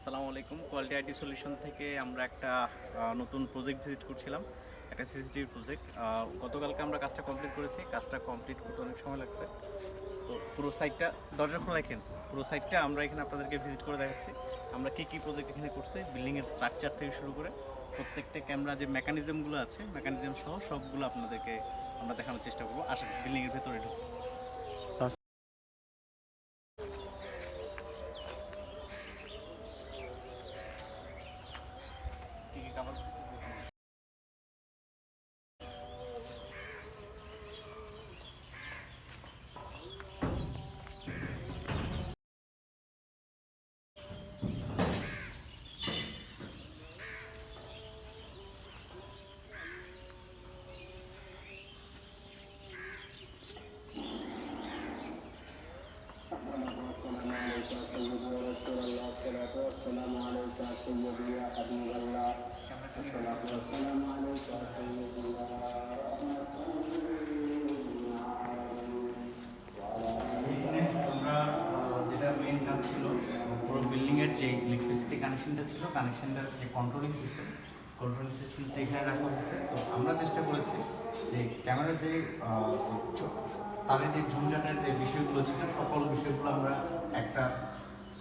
আসসালামু আলাইকুম। Quality IT solution থেকে আমরা একটা নতুন প্রজেক্ট ভিজিট করছিলাম, একটা সিসিটিভি প্রজেক্ট। গতকালকে আমরা কাজটা কমপ্লিট করেছি। কাজটা কমপ্লিট করতে অনেক সময় লাগছে। তো পুরো সাইটটা দরজা খোলা রাখেন, পুরো সাইটটা আমরা এখানে আপনাদেরকে ভিজিট করে দেখাচ্ছি। আমরা কী প্রজেক্ট এখানে করছি, বিল্ডিংয়ের স্ট্রাকচার থেকে শুরু করে প্রত্যেকটা ক্যামেরা যে মেকানিজমগুলো আছে, মেকানিজম সহ সবগুলো আপনাদেরকে আমরা দেখানোর চেষ্টা করবো। আসেন বিল্ডিংয়ের ভেতরে ঢুকবো। কী কী কাভার السلام عليك سيدي رسول الله الصلاة والسلام عليك سيدي يا حبيب الله الصلاة والسلام عليك سيدي يا رحمة আমরা যেটা মেইন কাজ ছিল, পুরো বিল্ডিংয়ের যে ইলেকট্রিসিটি কানেকশনটা ছিল, কানেকশনটার যে কন্ট্রোলিং সিস্টেমটা এখানে রাখা হয়েছে। তো আমরা চেষ্টা করেছি যে ক্যামেরার যে তাদের যে ঝুমঝাটের যে বিষয়গুলো ছিল, সকল বিষয়গুলো আমরা একটা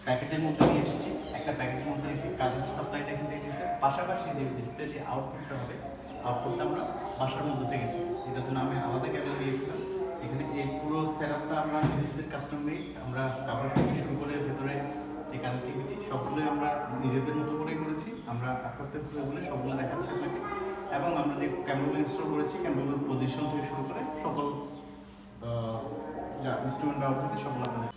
প্যাকেজের মধ্যে নিয়ে এসেছি। একটা প্যাকেজের মধ্যে এসে কারেন্ট সাপ্লাইটা এখান থেকে দিয়েছে, পাশাপাশি যে ডিসপ্লে যে আউটপুটটা হবে, আউটপুটটা আমরা বাসার মধ্যে থেকে দিচ্ছি। এটার জন্য আমি আমাদের ক্যামেরা দিয়েছিলাম। এখানে এই পুরো সেটআপটা আমরা নিজেদের কাস্টম মেড, আমরা কাভার থেকে শুরু করে ভেতরে যে কানেক্টিভিটি সবগুলোই আমরা নিজেদের মতো করেই করেছি। আমরা আস্তে আস্তে ঘুরে ঘুরে সবগুলো দেখাচ্ছি আপনাকে, এবং আমরা যে ক্যামেরাগুলো ইনস্টল করেছি, ক্যামেরাগুলোর পজিশন থেকে শুরু করে সকল যা ইনস্ট্রুমেন্ট ব্যবহার করেছি সবগুলো আপনাদের।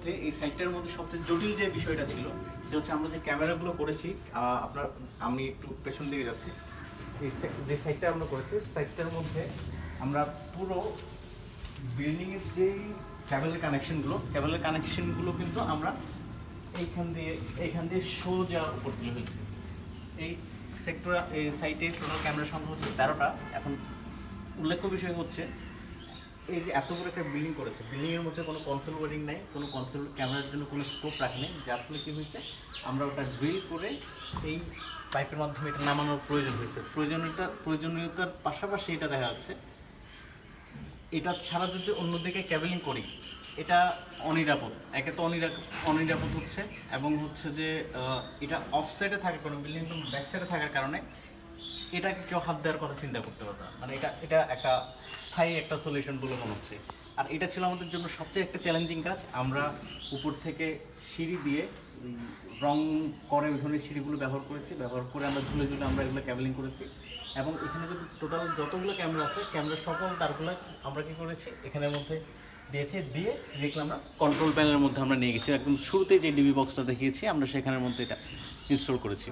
মধ্যে এই সাইটটার মধ্যে সবচেয়ে জটিল যে বিষয়টা ছিল সেটা হচ্ছে আমরা যে ক্যামেরাগুলো করেছি, আমি একটু পেছন দিকে যাচ্ছি। যে সাইটটা আমরা করেছি সাইটটার মধ্যে আমরা পুরো বিল্ডিংয়ের যেই কেবলের কানেকশনগুলো কিন্তু আমরা এইখান দিয়ে সোজা উপর দিয়ে হয়েছে। এই সাইটে টোটাল ক্যামেরা সংখ্যা হচ্ছে 13টা। এখন উল্লেখ্য বিষয় হচ্ছে এই যে এত বড় একটা বিল্ডিং করেছে, বিল্ডিংয়ের মধ্যে কোনো কনসোল ওয়ারিং নেই, কোনো কনসোল ক্যামেরার জন্য কোনো স্কোপ রাখেনি, যার ফলে কী হয়েছে আমরা ওটা ড্রিল করে এই পাইপের মাধ্যমে এটা নামানোর প্রয়োজন হয়েছে। প্রয়োজনীয়তার পাশাপাশি এটা দেখা যাচ্ছে এটা ছাড়া যদি অন্যদিকে ক্যাবেলিং করি এটা অনিরাপদ। একে তো অনিরাপদ হচ্ছে, এবং হচ্ছে যে এটা অফ সাইডে থাকার কারণে, বিল্ডিং ব্যাক সাইডে থাকার কারণে এটাকে কেউ হাত দেওয়ার কথা চিন্তা করতে পারবে না। মানে এটা একটা স্থায়ী একটা সলিউশন বলে মনে হচ্ছে। আর এটা ছিল আমাদের জন্য সবচেয়ে একটা চ্যালেঞ্জিং কাজ। আমরা উপর থেকে সিঁড়ি দিয়ে রং করে ওই ধরনের সিঁড়িগুলো ব্যবহার করে আমরা ঝুলে আমরা এগুলো ক্যাবেলিং করেছি। এবং এখানে যদি টোটাল যতগুলো ক্যামেরা আছে, ক্যামেরার সকল তারগুলো আমরা কী করেছি এখানের মধ্যে দিয়ে যেগুলো আমরা কন্ট্রোল প্যানেলের মধ্যে আমরা নিয়ে গেছি। একদম শুরুতে যে ডিবি বক্সটা দেখিয়েছি আমরা সেখানের মধ্যে এটা ইনস্টল করেছি।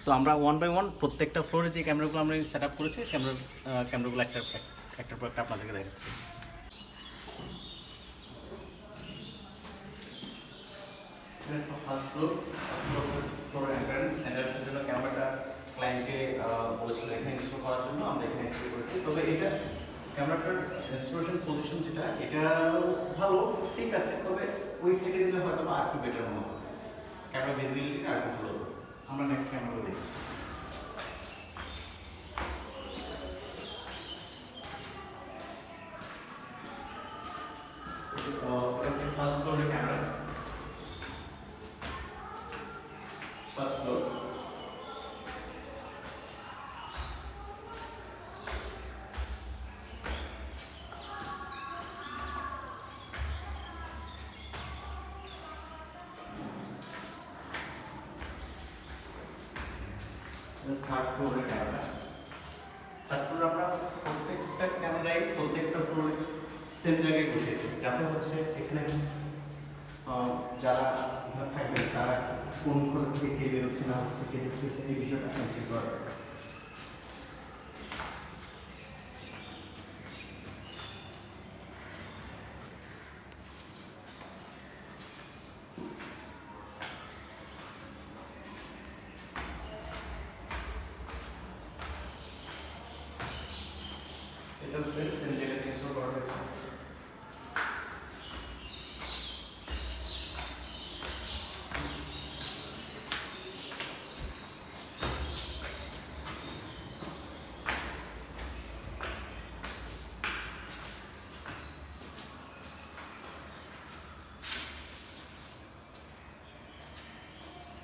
তো আমরা 1 বাই 1 প্রত্যেকটা ফ্লোরে যে ক্যামেরাগুলো আমরা সেট আপ করেছি, ক্যামেরাগুলো একটার পর একটা আপনাদেরকে দেখাচ্ছি। ফার্স্ট ফ্লোর এন্ট্রান্সের জন্য ক্যামেরাটা ক্লায়েন্টকে বলেছিল এখানে ইনস্টল করার জন্য, আমরা এখানে ইনস্টল করেছি। তবে এটা ক্যামেরাটার ইনস্টলেশন পজিশন যেটা, এটা ভালো, ঠিক আছে, তবে ওই সাইডে দিলে হয়তো আর একটু বেটার মনে হবে, ক্যামেরা ভিজিবিলিটি আর একটু ভালো হবে। আমরা নেক্সট ক্যামেরা দেখি। ফার্স্ট ফ্লোরের ক্যামেরা, ফার্স্ট ফ্লোর। থার্ড ফ্লোরের ক্যামেরা। থার্ড ফ্লোরে আমরা প্রত্যেকটা ক্যামেরায় প্রত্যেকটা ফ্লোরে সেম জায়গায় বসিয়েছি, যাতে হচ্ছে এখানে যারা থাকবে তারা কোন ঘর থেকে কে বেরোচ্ছে না হচ্ছে, কে ঢুকতেছে, এই বিষয়টা নিশ্চিত করা। এটা সেম জায়গাতে ইনস্টল করা হয়েছে।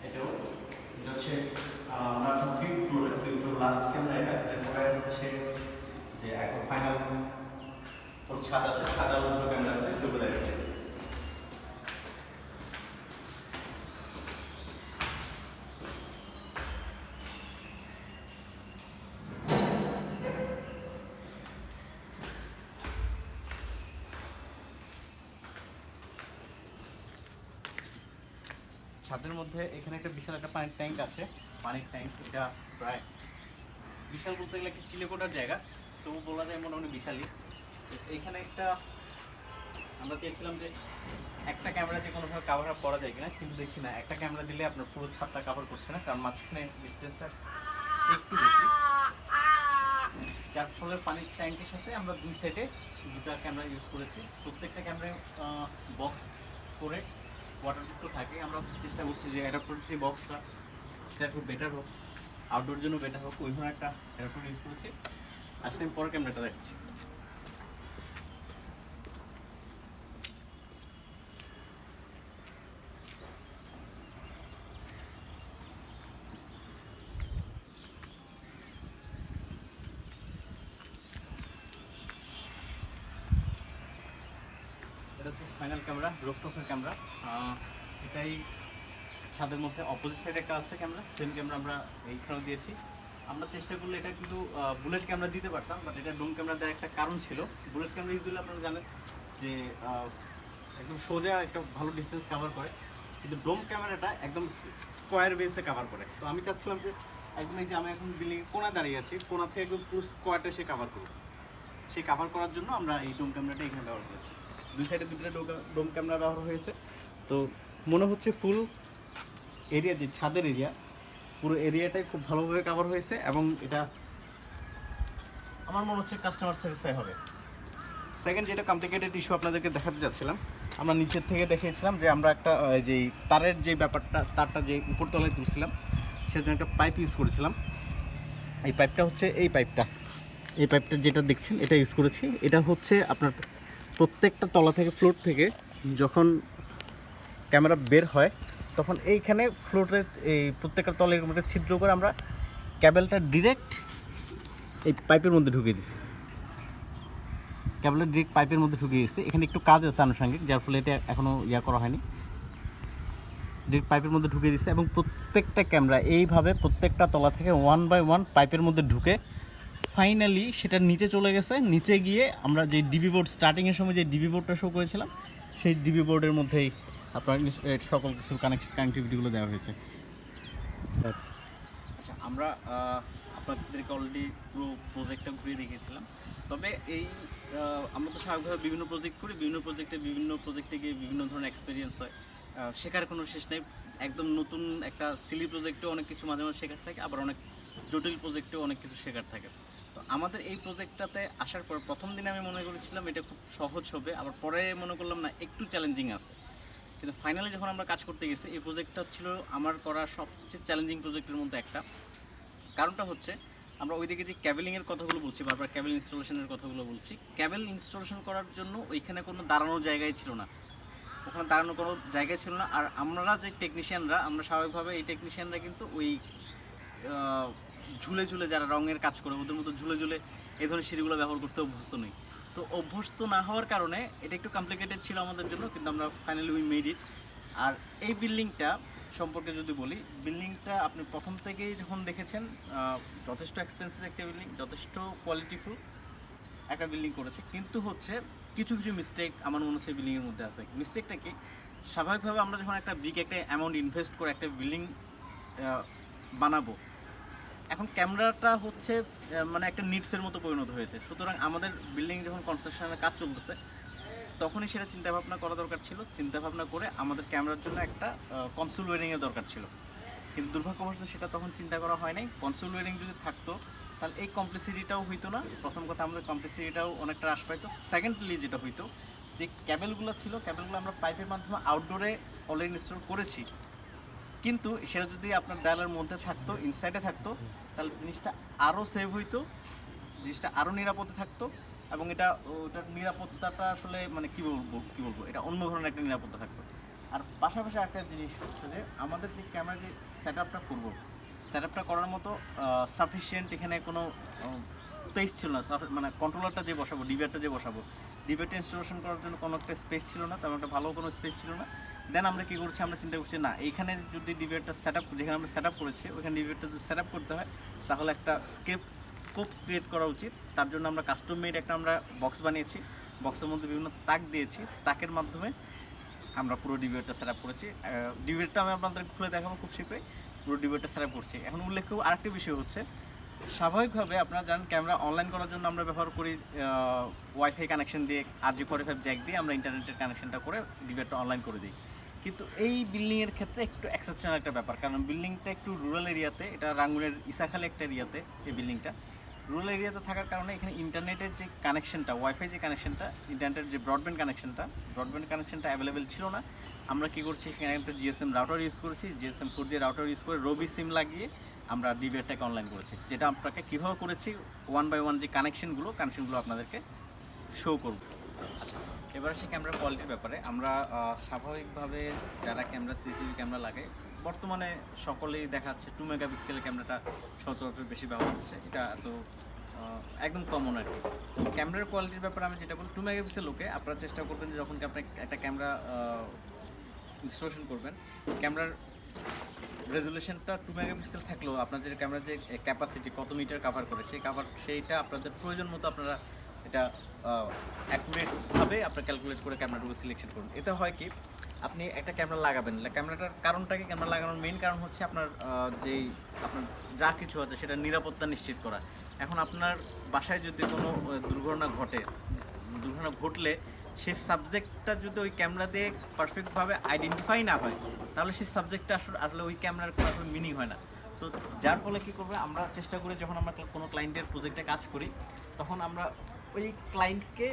এটা হচ্ছে আমরা ফিফথ ফ্লোরে লাস্ট ক্যামেরা। এরপরে হচ্ছে যে একটা ফাইনাল ওর ছাদ আছে, ছাদার উপর ক্যামেরা আছে, চলে যাচ্ছে। ছাদের মধ্যে এখানে একটা বিশাল একটা পানির ট্যাঙ্ক আছে। পানির ট্যাঙ্ক এটা প্রায় বিশাল বলতে গেলে একটা চিলেকোটার জায়গা, তবু বলা যায় মোটামুটি বিশালই। এইখানে একটা আমরা চেয়েছিলাম যে একটা ক্যামেরা দিয়ে কোনোভাবে কাভার আপ করা যায় কিনা, কিন্তু দেখছি না, একটা ক্যামেরা দিলে আপনার পুরো ছাদটা কাভার করছে না, কারণ মাঝখানে ডিস্টেন্সটা একটু বেশি, যার ফলে পানির ট্যাঙ্কের সাথে আমরা দুই সাইডে দুটা ক্যামেরা ইউজ করেছি। প্রত্যেকটা ক্যামেরায় বক্স করে ওয়াটারপ্রুফ তো থাকে। আমরা চেষ্টা করছি যে অ্যাডাপ্টার যে বক্সটা সেটা একটু বেটার হোক, আউটডোর জন্য বেটার হোক, ওই ধরনের একটা অ্যাডাপ্টার ইউজ করেছি। আসলে আমি পরে ক্যামেরাটা দেখাচ্ছি। এটা হচ্ছে ফাইনাল ক্যামেরা, রুফটপের ক্যামেরা। এটাই ছাদের মধ্যে অপোজিট সাইডে একটা আছে ক্যামেরা, সেম ক্যামেরা আমরা এইখানেও দিয়েছি। আমরা চেষ্টা করলে এটা কিন্তু বুলেট ক্যামেরা দিতে পারতাম, বাট এটা ডোম ক্যামেরা দেওয়ার একটা কারণ ছিল। বুলেট ক্যামেরা ইউজুয়ালি আপনারা জানেন যে একদম সোজা একটা ভালো ডিস্টেন্স কভার করে, কিন্তু ডোম ক্যামেরাটা একদম স্কোয়ার বেসে কভার করে। তো আমি চাচ্ছিলাম যে একদম এই যে আমি এখন বিল্ডিং কোণা দাঁড়িয়ে আছি, কোণা থেকে একদম পুরো স্কোয়ারটা সে কভার করবো। সেই কভার করার জন্য আমরা এই ডোম ক্যামেরাটা এখানে ব্যবহার করেছি। দুই সাইডে দুটো ডোম ক্যামেরা ব্যবহার হয়েছে। তো মনে হচ্ছে ফুল এরিয়া যে ছাদের এরিয়া, পুরো এরিয়াটাই খুব ভালোভাবে কভার হয়েছে এবং এটা আমার মনে হচ্ছে কাস্টমার স্যাটিসফাই হবে। সেকেন্ড যেটা কমপ্লিকেটেড ইস্যু আপনাদেরকে দেখাতে যাচ্ছিলাম, আমরা নিচের থেকে দেখিয়েছিলাম যে আমরা একটা যে তারের যে ব্যাপারটা, তারটা যে উপরতলায় তুলছিলাম সেজন্য একটা পাইপ ইউজ করেছিলাম। এই পাইপটা হচ্ছে এই পাইপটা যেটা দেখছেন এটা ইউজ করেছি। এটা হচ্ছে আপনার প্রত্যেকটা তলা থেকে, ফ্লোর থেকে যখন ক্যামেরা বের হয় তখন এইখানে ফ্লোরের এই প্রত্যেকটা তলের মধ্যে ছিদ্র করে আমরা ক্যাবেলটা ডিরেক্ট এই পাইপের মধ্যে ঢুকিয়ে দিছি। ক্যাবেলটা ডিরেক্ট পাইপের মধ্যে ঢুকিয়ে দিয়েছি। এখানে একটু কাজ আছে আনুষঙ্গিক, যার ফলে এটা এখনও করা হয়নি। ডিরেক্ট পাইপের মধ্যে ঢুকিয়ে দিচ্ছে এবং প্রত্যেকটা ক্যামেরা এইভাবে প্রত্যেকটা তলা থেকে 1 বাই 1 পাইপের মধ্যে ঢুকে ফাইনালি সেটা নিচে চলে গেছে। নিচে গিয়ে আমরা যে ডিবি বোর্ড স্টার্টিংয়ের সময় যে ডিবি বোর্ডটা শো করেছিলাম সেই ডিবি বোর্ডের মধ্যেই আপনার সকল কিছু কানেক্টিভিটিগুলো দেওয়া হয়েছে। আচ্ছা, আমরা আপনাদেরকে অলরেডি পুরো প্রজেক্টটা ঘুরিয়ে দেখিয়েছিলাম। তবে এই আমরা তো স্বাভাবিকভাবে বিভিন্ন প্রজেক্ট করি, বিভিন্ন প্রজেক্টে গিয়ে বিভিন্ন ধরনের এক্সপিরিয়েন্স হয়, শেখার কোনো শেষ নেই। একদম নতুন একটা সিলি প্রজেক্টেও অনেক কিছু মাঝে মাঝে শেখার থাকে, আবার অনেক জটিল প্রজেক্টেও অনেক কিছু শেখার থাকে। তো আমাদের এই প্রজেক্টটাতে আসার পর প্রথম দিনে আমি মনে করেছিলাম এটা খুব সহজ হবে, আবার পরে মনে করলাম না, একটু চ্যালেঞ্জিং আছে। কিন্তু ফাইনালি যখন আমরা কাজ করতে গেছি, এই প্রজেক্টটা ছিল আমার করা সবচেয়ে চ্যালেঞ্জিং প্রজেক্টের মধ্যে একটা। কারণটা হচ্ছে আমরা ওইদিকে যে ক্যাবেলিংয়ের কথাগুলো বলছি, বারবার ক্যাবেল ইনস্টলেশনের কথাগুলো বলছি। ক্যাবেল ইনস্টলেশন করার জন্য ওইখানে কোনো দাঁড়ানোর জায়গায় ছিল না, ওখানে দাঁড়ানোর কোনো জায়গায় ছিল না। আর আমরা যে টেকনিশিয়ানরা, আমরা স্বাভাবিকভাবে এই টেকনিশিয়ানরা কিন্তু ওই ঝুলে ঝুলে যারা রঙের কাজ করে ওদের মতো ঝুলে ঝুলে এই ধরনের সিঁড়িগুলো ব্যবহার করতে অভ্যস্ত নই। তো অভ্যস্ত না হওয়ার কারণে এটা একটু কমপ্লিকেটেড ছিল আমাদের জন্য, কিন্তু আমরা ফাইনালি উই মেড ইট। আর এই বিল্ডিংটা সম্পর্কে যদি বলি, বিল্ডিংটা আপনি প্রথম থেকেই যখন দেখেছেন যথেষ্ট এক্সপেন্সিভ একটা বিল্ডিং, যথেষ্ট কোয়ালিটিফুল একটা বিল্ডিং করেছে। কিন্তু হচ্ছে কিছু কিছু মিস্টেক আমার মনে হচ্ছে বিল্ডিংয়ের মধ্যে আছে। মিস্টেকটা কি, স্বাভাবিকভাবে আমরা যখন একটা বিগ একটা অ্যামাউন্ট ইনভেস্ট করে একটা বিল্ডিং বানাবো, এখন ক্যামেরাটা হচ্ছে মানে একটা নিডসের মতো পরিণত হয়েছে। সুতরাং আমাদের বিল্ডিং যখন কনস্ট্রাকশনের কাজ চলতেছে তখনই সেটা চিন্তাভাবনা করা দরকার ছিল। চিন্তাভাবনা করে আমাদের ক্যামেরার জন্য একটা কনসোল ওয়্যারিংয়ের দরকার ছিল, কিন্তু দুর্ভাগ্যবশত সেটা তখন চিন্তা করা হয় নাই। কনসোল ওয়্যারিং যদি থাকতো তাহলে এই কমপ্লেক্সিটিটাও হইতো না। প্রথম কথা, আমাদের কমপ্লেক্সিটিটাও অনেকটা হ্রাস পাইতো। সেকেন্ডলি যেটা হইতো, যে ক্যাবেলগুলো ছিল, ক্যাবেলগুলো আমরা পাইপের মাধ্যমে আউটডোরে অলরেডি ইনস্টল করেছি, কিন্তু সেটা যদি আপনার দেয়ালের মধ্যে থাকতো, ইনসাইডে থাকতো, তাহলে জিনিসটা আরও সেভ হইতো, জিনিসটা আরও নিরাপদে থাকতো। এবং ওটার নিরাপত্তাটা আসলে মানে কী বলবো, এটা অন্য ধরনের একটা নিরাপত্তা থাকতো। আর পাশাপাশি একটা জিনিস হচ্ছে যে আমাদের যে ক্যামেরা যে সেট আপটা করার মতো সাফিসিয়েন্ট এখানে কোনো স্পেস ছিল না। মানে কন্ট্রোলারটা যে বসাবো, ডিভিআরটা ইনস্টলেশন করার জন্য কোনো একটা স্পেস ছিল না, তেমন একটা ভালো কোনো স্পেস ছিল না। দেন আমরা কী করছি, আমরা চিন্তা করছি না, এইখানে যদি ডিভিআরটা যেখানে আমরা সেট আপ করেছি ওইখানে ডিভিআরটা যদি সেট আপ করতে হয় তাহলে একটা স্কোপ ক্রিয়েট করা উচিত। তার জন্য আমরা কাস্টম মেড একটা আমরা বক্স বানিয়েছি, বক্সের মধ্যে বিভিন্ন তাক দিয়েছি, তাকের মাধ্যমে আমরা পুরো ডিভিআরটা সেট আপ করেছি। ডিভিআরটা আমি আপনাদের খুলে দেখাবো খুব শীঘ্রই। পুরো ডিভিআরটা সেট আপ করছি। এখন উল্লেখ্য আরেকটি বিষয় হচ্ছে, স্বাভাবিকভাবে আপনারা জানেন ক্যামেরা অনলাইন করার জন্য আমরা ব্যবহার করি ওয়াইফাই কানেকশন দিয়ে, RJ45 জ্যাক দিয়ে আমরা ইন্টারনেটের কানেকশনটা করে ডিভিআরটা অনলাইন করে দিই। কিন্তু এই বিল্ডিংয়ের ক্ষেত্রে একটু এক্সেপশনাল একটা ব্যাপার, কারণ বিল্ডিংটা একটু রুরাল এরিয়াতে, এটা রাঙ্গুনের ইসাখালী একটা এরিয়াতে এই বিল্ডিংটা। রুরাল এরিয়াতে থাকার কারণে এখানে ইন্টারনেটের যে কানেকশনটা, ওয়াইফাই যে কানেকশনটা, ইন্টারনেটের যে ব্রডব্যান্ড কানেকশনটা অ্যাভেলেবেল ছিল না। আমরা কী করছি, সেখানে একটা GSM রাউটার ইউজ করেছি, GSM 4G রাউটার ইউজ করে রবি সিম লাগিয়ে আমরা ডিভিআরটাকে অনলাইন করেছি। যেটা আপনাকে কীভাবে করেছি 1 বাই 1 যে কানেকশনগুলো আপনাদেরকে শো করব। এবার আসি ক্যামেরা কোয়ালিটির ব্যাপারে। আমরা স্বাভাবিকভাবে যারা CCTV ক্যামেরা লাগে, বর্তমানে সকলেই দেখাচ্ছে 2 মেগাপিক্সেলের ক্যামেরাটা সচরাচর বেশি ব্যবহার হচ্ছে। এটা তো একদম কমন আর কি। তো ক্যামেরার কোয়ালিটির ব্যাপারে আমি যেটা বলি, 2 মেগাপিক্সেল ওকে। আপনারা চেষ্টা করবেন যে যখন আপনি একটা ক্যামেরা ইনস্টলেশন করবেন, ক্যামেরার রেজুলেশনটা 2 মেগাপিক্সেল থাকলেও আপনার যে ক্যামেরার যে ক্যাপাসিটি কত মিটার কাভার করে সেইটা আপনাদের প্রয়োজন মতো আপনারা এটা অ্যাকুরেটভাবে আপনার ক্যালকুলেট করে ক্যামেরাটুকু সিলেকশন করুন। এতে হয় কি, আপনি একটা ক্যামেরা লাগাবেন, ক্যামেরাটার কারণটাকে, ক্যামেরা লাগানোর মেইন কারণ হচ্ছে আপনার যেই আপনার যা কিছু আছে সেটা নিরাপত্তা নিশ্চিত করা। এখন আপনার বাসায় যদি কোনো দুর্ঘটনা ঘটলে সেই সাবজেক্টটা যদি ওই ক্যামেরা দিয়ে পারফেক্টভাবে আইডেন্টিফাই না হয়, তাহলে সেই সাবজেক্টটা আসলে ওই ক্যামেরার কোনো মিনিং হয় না। তো যার ফলে কী করবে, আমরা চেষ্টা করি যখন আমরা কোনো ক্লায়েন্টের প্রজেক্টে কাজ করি, তখন আমরা ওই ক্লায়েন্টকে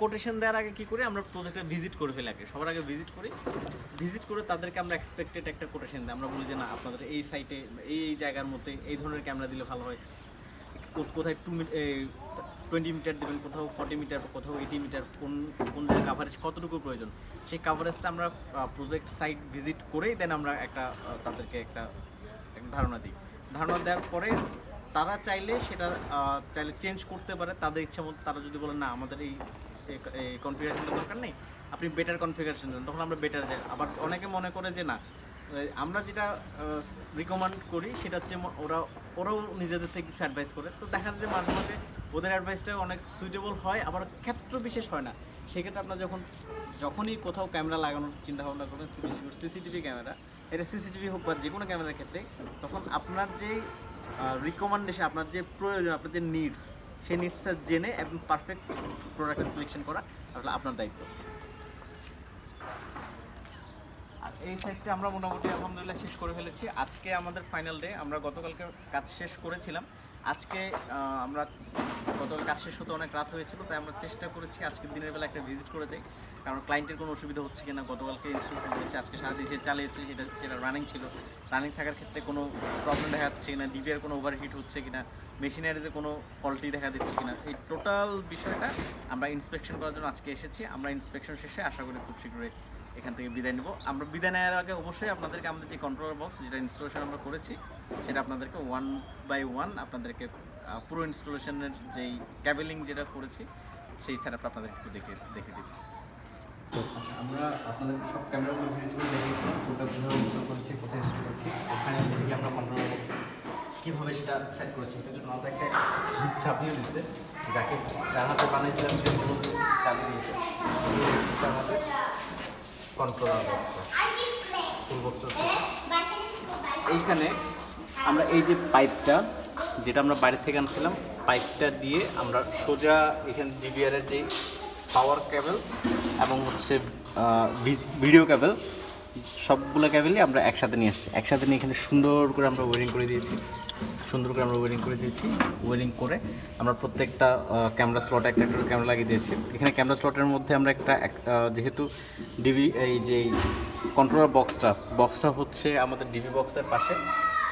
কোটেশন দেওয়ার আগে কী করি, আমরা প্রজেক্টটা ভিজিট করে ফেলি আগে, সবার আগে ভিজিট করে তাদেরকে আমরা এক্সপেক্টেড একটা কোটেশন দিই। আমরা বলি যে না, আপনাদের এই সাইটে এই জায়গার মধ্যে এই ধরনের ক্যামেরা দিলে ভালো হয়, কোথায় 20 মিটার দেবেন, কোথাও 40 মিটার, কোথাও 80 মিটার, কোন জায়গায় কাভারেজ কতটুকু প্রয়োজন, সেই কাভারেজটা আমরা প্রজেক্ট সাইট ভিজিট করেই দেন আমরা তাদেরকে একটা ধারণা দিই। ধারণা দেওয়ার পরে তারা চাইলে চেঞ্জ করতে পারে তাদের ইচ্ছা মতো। তারা যদি বলেন না, আমাদের এই কনফিগারেশনটা দরকার নেই, আপনি বেটার কনফিগারেশন দেন, তখন আমরা বেটার যাই। আবার অনেকে মনে করে যে না, আমরা যেটা রিকমেন্ড করি সেটা হচ্ছে ওরাও নিজেদের থেকে কিছু অ্যাডভাইস করে। তো দেখা যায় যে মাঝে মাঝে ওদের অ্যাডভাইসটা অনেক সুইটেবল হয়, আবার ক্ষেত্র বিশেষ হয় না। সেক্ষেত্রে আপনার যখনই কোথাও ক্যামেরা লাগানোর চিন্তাভাবনা করবেন, সিসিটিভি ক্যামেরা, এটা সিসিটিভি হোক বা যে কোনো ক্যামেরার ক্ষেত্রে, তখন আপনার যেই রিকমেন্ডেশন, আপনার যে প্রয়োজন, আপনার যে নিডস, সেই নিডসটা জেনে একদম পারফেক্ট প্রোডাক্টের সিলেকশন করা আসলে আপনার দায়িত্ব। আর এই সাইডটা আমরা মোটামুটি আলহামদুলিল্লাহ শেষ করে ফেলেছি। আজকে আমাদের ফাইনাল ডে। আমরা গতকালকে কাজ শেষ করেছিলাম। আজকে আমরা গতকাল কাজ শেষ হতে অনেক রাত হয়েছিল, তাই আমরা চেষ্টা করেছি আজকে দিনের বেলা একটা ভিজিট করে যাই, কারণ ক্লায়েন্টের কোনো অসুবিধা হচ্ছে কিনা। গতকালকে ইনস্টলেশন করেছি, আজকে সারাদিন যে চালিয়েছি সেটা রানিং ছিল, রানিং থাকার ক্ষেত্রে কোনো প্রবলেম দেখা যাচ্ছে কিনা, ডিভিআর কোনো ওভারহিট হচ্ছে কিনা, মেশিনারিতে কোনো ফল্টি দেখা দিচ্ছে কিনা, এই টোটাল বিষয়টা আমরা ইন্সপেকশন করার জন্য আজকে এসেছি। আমরা ইন্সপেকশন শেষে আশা করি খুব শীঘ্রই এখান থেকে বিদায় নেব। আমরা বিদায় নেওয়ার আগে অবশ্যই আপনাদেরকে আমাদের যে কন্ট্রোলার বক্স, যেটা ইনস্টলেশন আমরা করেছি, সেটা আপনাদেরকে 1 বাই 1 আপনাদেরকে পুরো ইনস্টলেশনের যেই ক্যাবেলিং যেটা করেছি সেই সেটআপটা আপনাদেরকে একটু দেখে দিব। আমরা আপনাদেরকে সব ক্যামেরাগুলো ভিজিট করে দেখিয়েছিলাম, কোনটা কীভাবে ইনস্টল করেছি, কোথায় ইনস্টল করেছি। ওখানে দেখি আমরা কন্ট্রোলার বক্স কীভাবে সেটা সেট করেছি। এটার জন্য আমাদের একটা ছাপিয়ে দিচ্ছে, যার হাতে বানিয়েছিলাম সে চালিয়ে দিয়েছে। এটা আমাদের কন্ট্রোলার বক্সটা, ফুল বক্সটা হচ্ছে এইখানে। আমরা এই যে পাইপটা, যেটা আমরা বাইরে থেকে আনছিলাম, পাইপটা দিয়ে আমরা সোজা এখানে ডিভিআরের যে পাওয়ার কেবল এবং হচ্ছে ভিডিও কেবল, সবগুলো কেবলই আমরা একসাথে নিয়ে আসছি। একসাথে নিয়ে এখানে সুন্দর করে আমরা ওয়ারিং করে দিয়েছি। ওয়ারিং করে আমরা প্রত্যেকটা ক্যামেরা স্লটে একটা ক্যামেরা লাগিয়ে দিয়েছি। এখানে ক্যামেরা স্লটের মধ্যে আমরা যেহেতু এই যে কন্ট্রোলার বক্সটা হচ্ছে আমাদের ডিবি বক্সের পাশে,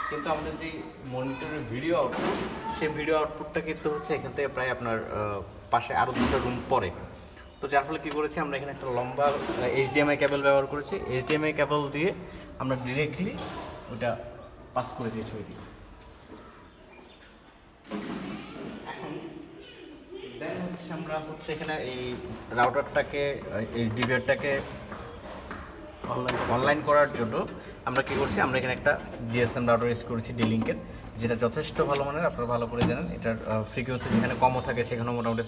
কিন্তু আমাদের যে মনিটরের ভিডিও আউটপুট, সেই ভিডিও আউটপুটটা কিন্তু হচ্ছে এখান থেকে প্রায় আপনার পাশে আরও 2টা রুম পরে। তো যার ফলে কী করেছি, আমরা এখানে একটা লম্বা HDMI কেবল ব্যবহার করেছি। HDMI কেবল দিয়ে আমরা ডিরেক্টলি ওটা পাস করে দিয়েছি ওই দিকে। দেন হচ্ছে আমরা এখানে এই রাউটারটাকে, এই ডিভিআরটাকে অনলাইন করার জন্য আমরা কী করছি, আমরা এখানে একটা GSM রাউটার ইউজ করেছি D-Link-এর, যেটা যথেষ্ট ভালো মানের, আপনারা ভালো করে জানেন। এটার ফ্রিকোয়েন্সি যেখানে কমও থাকে সেখানেও মোটামুটি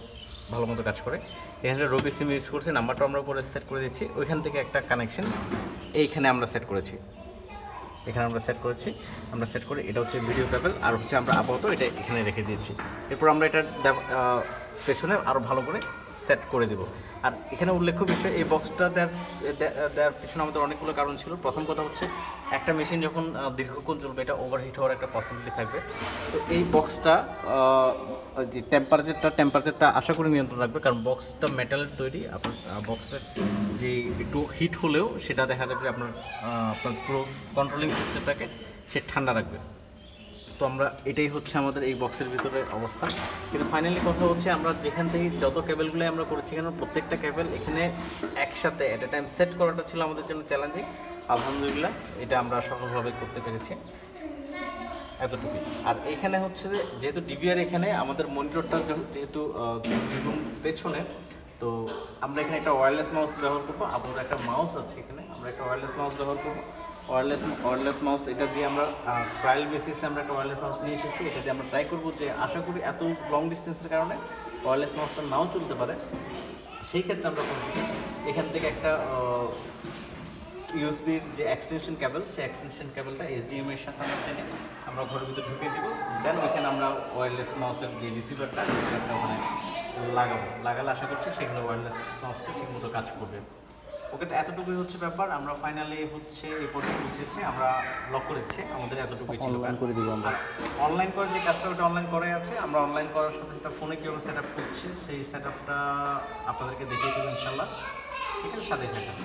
ভালো মতো কাজ করে। এখানে রবি সিম ইউজ করছি, নাম্বারটা আমরা উপরে সেট করে দিচ্ছি। ওইখান থেকে একটা কানেকশন এইখানে আমরা সেট করেছি। আমরা সেট করে এটা হচ্ছে ভিডিও কেবল, আর হচ্ছে আমরা আপাতত এটা এখানে রেখে দিয়েছি। এরপর আমরা এটা পেছনে আরও ভালো করে সেট করে দেব। আর এখানে উল্লেখ্য বিষয়, এই বক্সটা দেওয়ার পিছনে আমাদের অনেকগুলো কারণ ছিল। প্রথম কথা হচ্ছে, একটা মেশিন যখন দীর্ঘক্ষণ চলবে, এটা ওভারহিট হওয়ার একটা পসিবিলিটি থাকবে। তো এই বক্সটা যে টেম্পারেচারটা আশা করি নিয়ন্ত্রণ রাখবে, কারণ বক্সটা মেটালের তৈরি। আপনার বক্সের যে একটু হিট হলেও সেটা দেখা যাবে আপনার পুরো কন্ট্রোলিং সিস্টেমটাকে সে ঠান্ডা রাখবে। তো আমরা এটাই হচ্ছে আমাদের এই বক্সের ভিতরে অবস্থা। কিন্তু ফাইনালি কথা হচ্ছে, আমরা যেখান থেকে যত কেবলগুলো আমরা করেছি, কেন প্রত্যেকটা কেবল এখানে একসাথে এট এ টাইম সেট করাটা ছিল আমাদের জন্য চ্যালেঞ্জিং। আলহামদুলিল্লাহ এটা আমরা সফলভাবে করতে পেরেছি, এতটুকুই। আর এখানে হচ্ছে যে, যেহেতু ডিভিআর এখানে আমাদের মনিটরটা যেহেতু পেছনে, তো আমরা এখানে একটা ওয়্যারলেস মাউস ব্যবহার করবো। আপনাদের একটা মাউস আছে এখানে, আমরা একটা ওয়্যারলেস মাউস ব্যবহার করবো। ওয়্যারলেস মাউস এটা দিয়ে আমরা ট্রায়াল বেসিসে আমরা একটা ওয়্যারলেস মাউস নিয়ে এসেছি। এটা দিয়ে আমরা ট্রাই করবো যে, আশা করি এত লং ডিস্টেন্সের কারণে ওয়্যারলেস মাউসটা নাও চলতে পারে, সেই ক্ষেত্রে আমরা এখান থেকে একটা ইউএসবির যে এক্সটেনশন কেবল, সেই এক্সটেনশন কেবলটা HDMI এর সাথে আমরা টেনে আমরা ঘরের ভিতরে ঢুকিয়ে দিব। দেন ওইখানে আমরা ওয়্যারলেস মাউসের যে রিসিভারটা ওখানে লাগালে আশা করছি সেখানে ওয়্যারলেস মাউসটা ঠিকমতো কাজ করবে। ওকে, তো এতটুকুই হচ্ছে ব্যাপার। আমরা ফাইনালি হচ্ছে এই পর্যন্ত বুঝেছি, আমরা লক করেছি, আমাদের এতটুকুই ছিল। অনলাইন করে দিব আমরা। অনলাইন করার যে কাজটা ওটা অনলাইন করাই আছে। আমরা অনলাইন করার সাথে সাথে ফোনে কীভাবে সেট আপ করছি সেই সেট আপটা আপনাদেরকে দেখিয়ে দেবো ইনশাল্লাহ। ঠিক আছে, সাথে থাকেন।